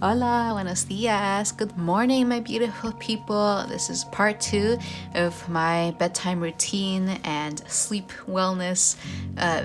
Hola, buenos dias. Good morning, my beautiful people. This is part 2 of my bedtime routine and sleep wellness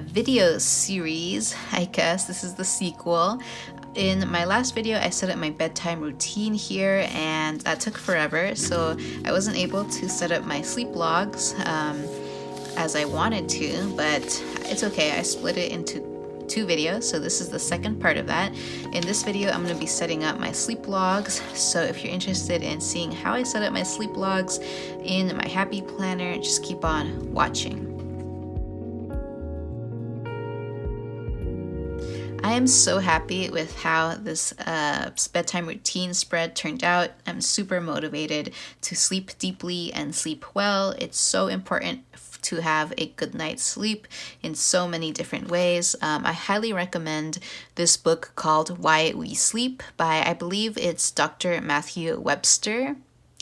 video series. I guess this is the sequel. In my last video, I set up my bedtime routine here, and that took forever, so I wasn't able to set up my sleep logs as I wanted to, but it's okay. I split it into 2 videos, so this is the second part of that. In this video, I'm going to be setting up my sleep logs, so if you're interested in seeing how I set up my sleep logs in my happy planner, just keep on watching. I am so happy with how this bedtime routine spread turned out. I'm super motivated to sleep deeply and sleep well. It's so important to have a good night's sleep in so many different ways. I highly recommend this book called Why We Sleep by, I believe it's Dr. Matthew Webster.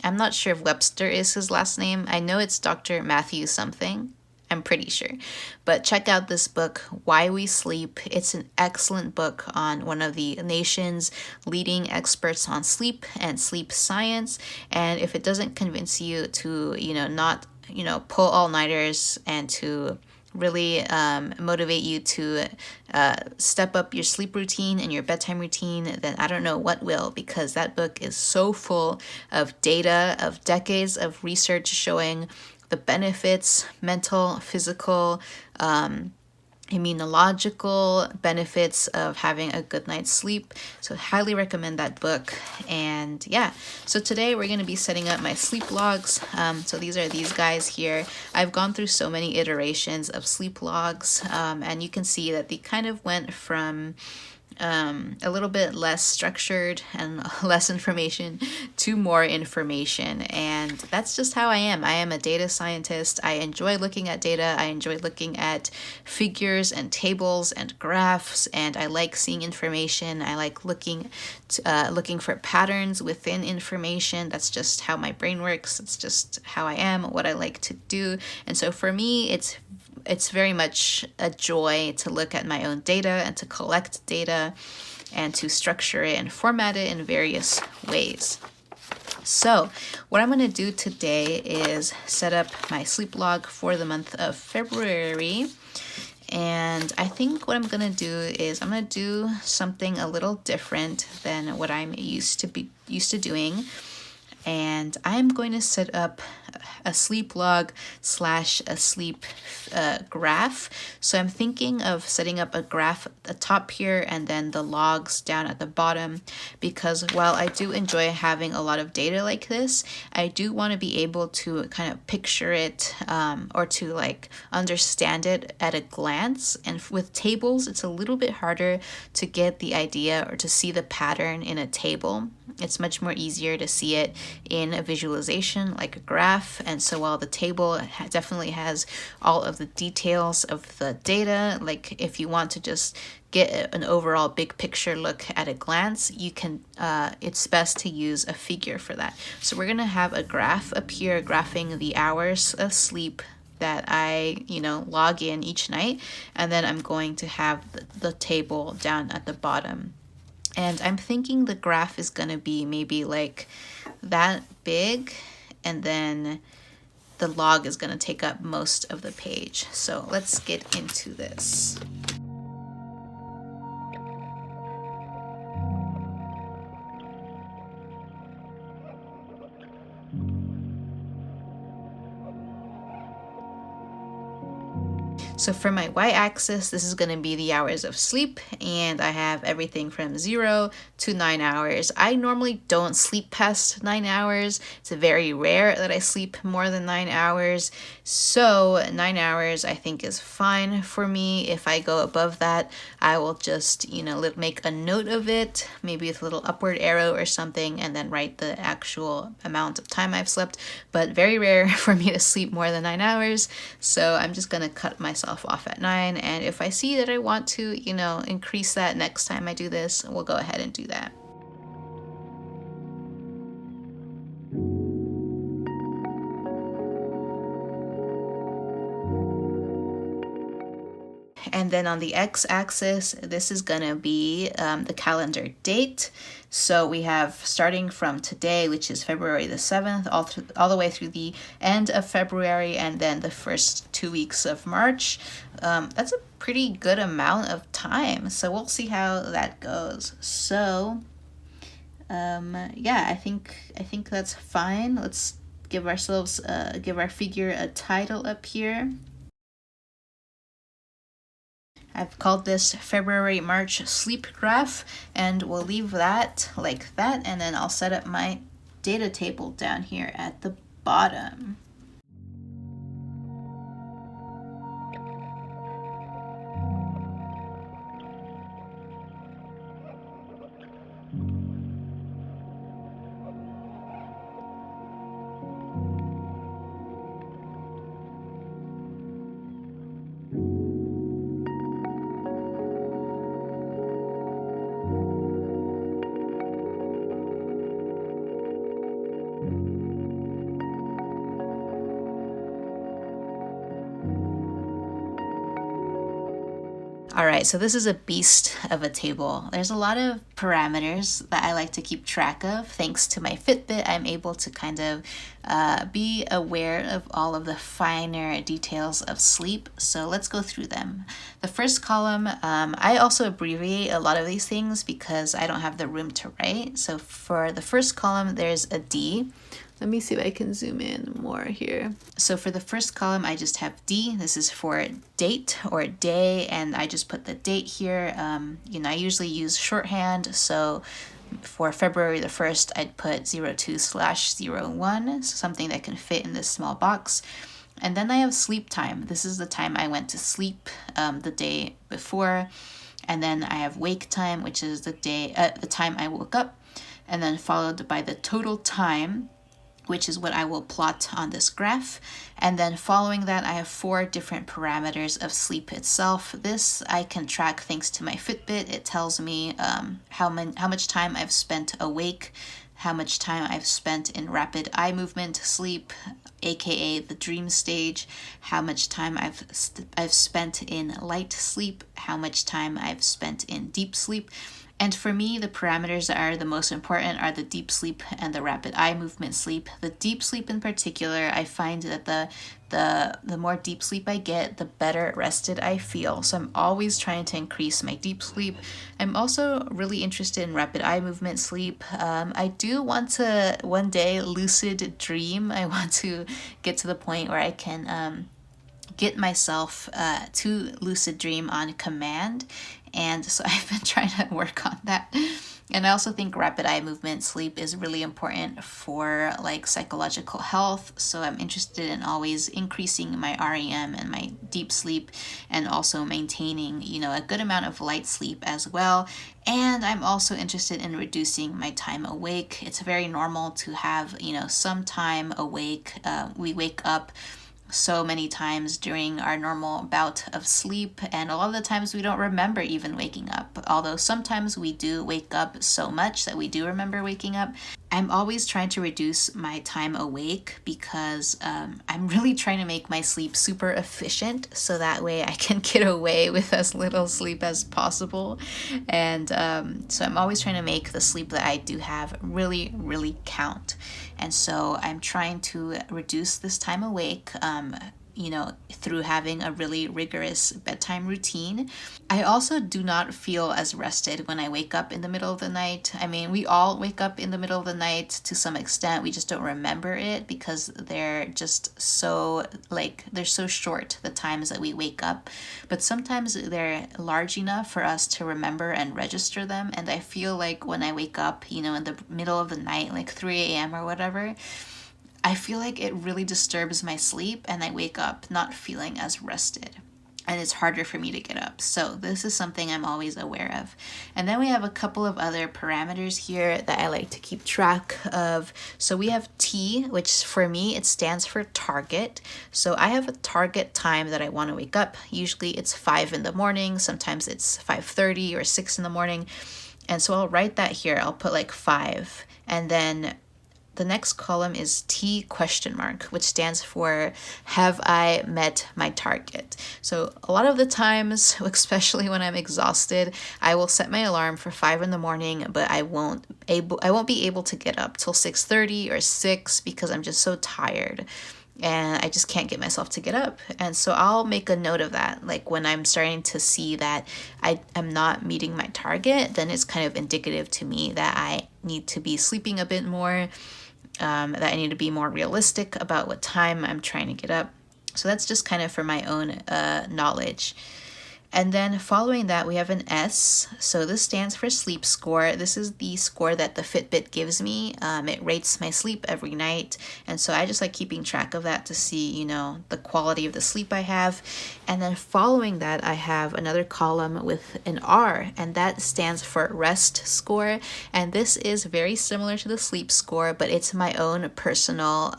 I'm not sure if Webster is his last name. I know it's Dr. Matthew something. I'm pretty sure. But check out this book, Why We Sleep. It's an excellent book on one of the nation's leading experts on sleep and sleep science. And if it doesn't convince you to, not, pull all-nighters and to really motivate you to step up your sleep routine and your bedtime routine, then I don't know what will, because that book is so full of data, of decades of research showing the benefits, mental, physical, immunological benefits of having a good night's sleep. So highly recommend that book. And yeah, so today we're going to be setting up my sleep logs. So these are these guys here. I've gone through so many iterations of sleep logs, and you can see that they kind of went from a little bit less structured and less information to more information. And that's just how I am. I am a data scientist. I enjoy looking at data. I enjoy looking at figures and tables and graphs, and I like seeing information. I like looking for patterns within information. That's just how my brain works. It's just how I am, what I like to do. And so for me, it's very much a joy to look at my own data and to collect data and to structure it and format it in various ways. So what I'm going to do today is set up my sleep log for the month of February. And I think what I'm going to do is I'm going to do something a little different than what I'm used to doing. And I'm going to set up a sleep log / a sleep graph. So I'm thinking of setting up a graph at the top here and then the logs down at the bottom, because while I do enjoy having a lot of data like this, I do want to be able to kind of picture it or to understand it at a glance. And with tables, it's a little bit harder to get the idea or to see the pattern in a table. It's much more easier to see it in a visualization like a graph. And so while the table definitely has all of the details of the data, like if you want to just get an overall big picture look at a glance, you can it's best to use a figure for that. So we're going to have a graph up here graphing the hours of sleep that I log in each night, and then I'm going to have the table down at the bottom. And I'm thinking the graph is going to be maybe like that big, and then the log is going to take up most of the page. So let's get into this. So for my y-axis, this is going to be the hours of sleep, and I have everything from 0 to 9 hours. I normally don't sleep past 9 hours. It's very rare that I sleep more than 9 hours. So 9 hours I think is fine for me. If I go above that, I will just, make a note of it, maybe with a little upward arrow or something, and then write the actual amount of time I've slept. But very rare for me to sleep more than 9 hours. So I'm just going to cut myself off at 9, and if I see that I want to increase that next time I do this, we'll go ahead and do that. And then on the x-axis, this is gonna be the calendar date. So we have starting from today, which is February the 7th, all the way through the end of February, and then the first 2 weeks of March. That's a pretty good amount of time. So we'll see how that goes. So yeah, I think that's fine. Let's give ourselves give our figure a title up here. I've called this February March sleep graph, and we'll leave that like that, and then I'll set up my data table down here at the bottom. All right, so this is a beast of a table. There's a lot of parameters that I like to keep track of. Thanks to my Fitbit, I'm able to kind of be aware of all of the finer details of sleep. So let's go through them. The first column, I also abbreviate a lot of these things because I don't have the room to write. So for the first column, there's a D. Let me see if I can zoom in more here. So for the first column, I just have D. This is for date or day, and I just put the date here. I usually use shorthand, so for February the 1st, I'd put 02/01, so something that can fit in this small box. And then I have sleep time. This is the time I went to sleep the day before. And then I have wake time, which is the time I woke up, and then followed by the total time, which is what I will plot on this graph. And then following that, I have 4 different parameters of sleep itself. This I can track thanks to my Fitbit. It tells me how much time I've spent awake, how much time I've spent in rapid eye movement sleep, aka the dream stage, how much time I've spent in light sleep, how much time I've spent in deep sleep. And for me, the parameters that are the most important are the deep sleep and the rapid eye movement sleep. The deep sleep in particular, I find that the more deep sleep I get, the better rested I feel. So I'm always trying to increase my deep sleep. I'm also really interested in rapid eye movement sleep. I do want to one day lucid dream. I want to get to the point where I can get myself to lucid dream on command. And so I've been trying to work on that. And I also think rapid eye movement sleep is really important for like psychological health. So I'm interested in always increasing my REM and my deep sleep, and also maintaining, a good amount of light sleep as well. And I'm also interested in reducing my time awake. It's very normal to have, some time awake. We wake up so many times during our normal bout of sleep, and a lot of the times we don't remember even waking up, although sometimes we do wake up so much that we do remember waking up. I'm always trying to reduce my time awake because I'm really trying to make my sleep super efficient, so that way I can get away with as little sleep as possible. And so I'm always trying to make the sleep that I do have really, really count. And so I'm trying to reduce this time awake, through having a really rigorous bedtime routine. I also do not feel as rested when I wake up in the middle of the night. I mean, we all wake up in the middle of the night to some extent. We just don't remember it because they're just so they're so short, the times that we wake up. But sometimes they're large enough for us to remember and register them. And I feel like when I wake up, in the middle of the night, like 3 a.m. or whatever, I feel like it really disturbs my sleep, and I wake up not feeling as rested, and it's harder for me to get up. So this is something I'm always aware of. And then we have a couple of other parameters here that I like to keep track of. So we have T, which for me, it stands for target. So I have a target time that I want to wake up. Usually it's 5 in the morning. Sometimes it's 5:30 or 6 in the morning. And so I'll write that here. I'll put like 5. And then the next column is T question mark, which stands for have I met my target? So a lot of the times, especially when I'm exhausted, I will set my alarm for 5 in the morning, but I won't be able to get up till 6:30 or 6 because I'm just so tired and I just can't get myself to get up. And so I'll make a note of that. Like when I'm starting to see that I am not meeting my target, then it's kind of indicative to me that I need to be sleeping a bit more, that I need to be more realistic about what time I'm trying to get up. So that's just kind of for my own knowledge. And then following that, we have an S. So this stands for sleep score. This is the score that the Fitbit gives me. It rates my sleep every night. And so I just like keeping track of that to see, you know, the quality of the sleep I have. And then following that, I have another column with an R, and that stands for rest score. And this is very similar to the sleep score, but it's my own personal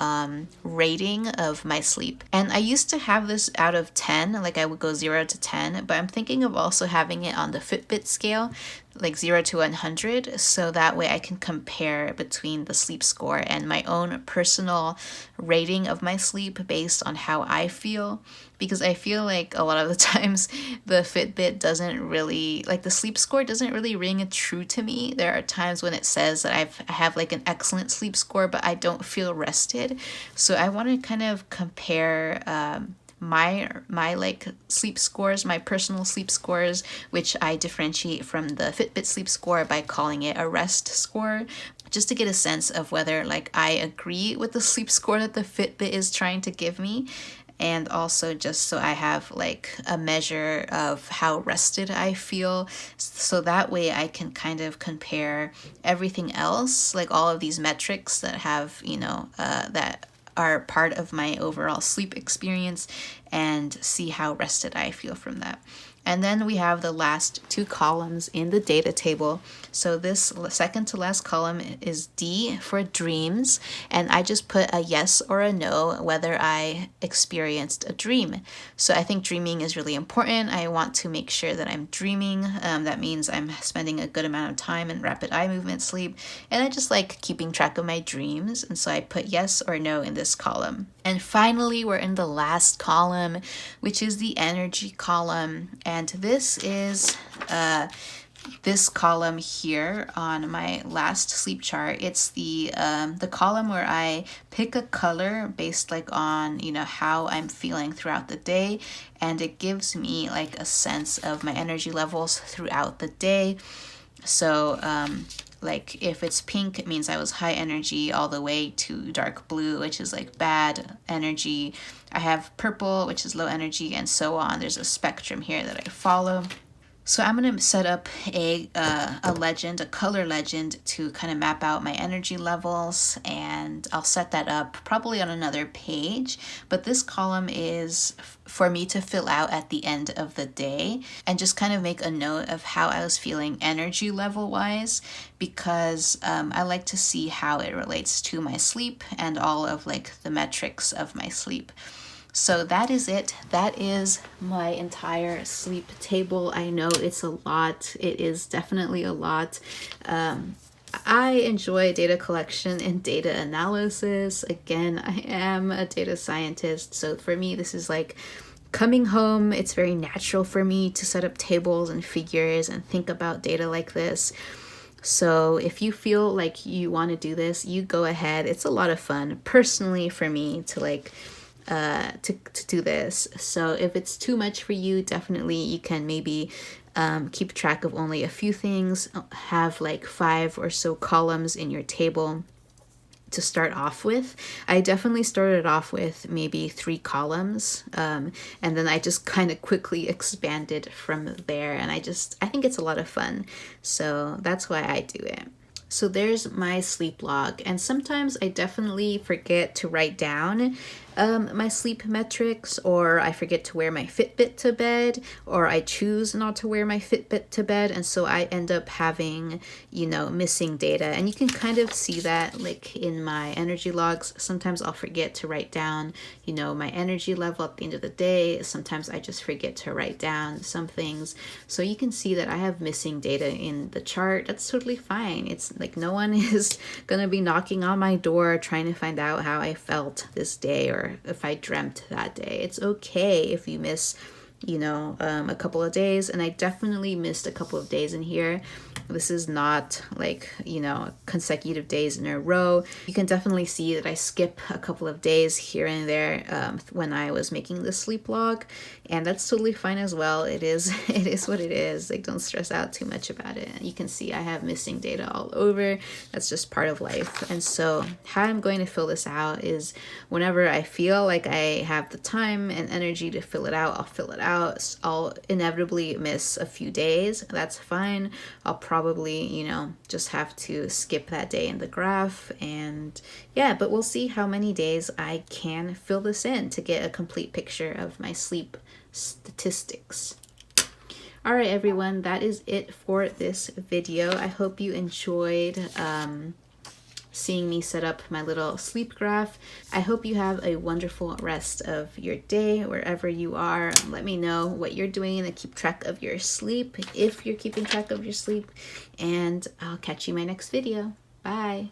rating of my sleep. And I used to have this out of 10, like I would go 0 to 10, but I'm thinking of also having it on the Fitbit scale, like 0 to 100, so that way I can compare between the sleep score and my own personal rating of my sleep based on how I feel. Because I feel like a lot of the times the Fitbit doesn't really, like the sleep score doesn't really ring true to me. There are times when it says that I have like an excellent sleep score, but I don't feel rested. So I want to kind of compare my like sleep scores, my personal sleep scores, which I differentiate from the Fitbit sleep score by calling it a rest score, just to get a sense of whether like I agree with the sleep score that the Fitbit is trying to give me, and also just so I have like a measure of how rested I feel, so that way I can kind of compare everything else, like all of these metrics that have, you know, that are part of my overall sleep experience, and see how rested I feel from that. And then we have the last 2 columns in the data table. So this second to last column is D for dreams. And I just put a yes or a no whether I experienced a dream. So I think dreaming is really important. I want to make sure that I'm dreaming. That means I'm spending a good amount of time in rapid eye movement sleep. And I just like keeping track of my dreams. And so I put yes or no in this column. And finally, we're in the last column, which is the energy column. And this is this column here on my last sleep chart. It's the column where I pick a color based like on, you know, how I'm feeling throughout the day, and it gives me like a sense of my energy levels throughout the day. So like if it's pink, it means I was high energy all the way to dark blue, which is like bad energy. I have purple, which is low energy, and so on. There's a spectrum here that I follow. So I'm going to set up a legend, a color legend, to kind of map out my energy levels, and I'll set that up probably on another page. But this column is for me to fill out at the end of the day and just kind of make a note of how I was feeling energy level wise, because I like to see how it relates to my sleep and all of like the metrics of my sleep. So that is it. That is my entire sleep table. I know it's a lot. It is definitely a lot. I enjoy data collection and data analysis. Again, I am a data scientist. So for me, this is like coming home. It's very natural for me to set up tables and figures and think about data like this. So if you feel like you want to do this, you go ahead. It's a lot of fun, personally, for me to like to do this. So if it's too much for you, definitely you can maybe keep track of only a few things, have like 5 or so columns in your table to start off with. I definitely started off with maybe 3 columns, and then I just kind of quickly expanded from there, and I think it's a lot of fun, so that's why I do it. So there's my sleep log, and sometimes I definitely forget to write down my sleep metrics, or I forget to wear my Fitbit to bed, or I choose not to wear my Fitbit to bed, and so I end up having, you know, missing data. And you can kind of see that like in my energy logs. Sometimes I'll forget to write down, you know, my energy level at the end of the day. Sometimes I just forget to write down some things. So you can see that I have missing data in the chart. That's totally fine. It's like no one is gonna be knocking on my door trying to find out how I felt this day or if I dreamt that day. It's okay if you miss, you know, a couple of days, and I definitely missed a couple of days in here. This is not like, you know, consecutive days in a row. You can definitely see that I skip a couple of days here and there when I was making the sleep log, and that's totally fine as well. It is what it is. Like, don't stress out too much about it. You can see I have missing data all over. That's just part of life. And so how I'm going to fill this out is whenever I feel like I have the time and energy to fill it out, I'll fill it out. I'll inevitably miss a few days. That's fine. I'll probably, you know, just have to skip that day in the graph. And yeah, but we'll see how many days I can fill this in to get a complete picture of my sleep statistics. All right, everyone, that is it for this video. I hope you enjoyed seeing me set up my little sleep graph. I hope you have a wonderful rest of your day wherever you are. Let me know what you're doing to keep track of your sleep, if you're keeping track of your sleep, and I'll catch you in my next video. Bye.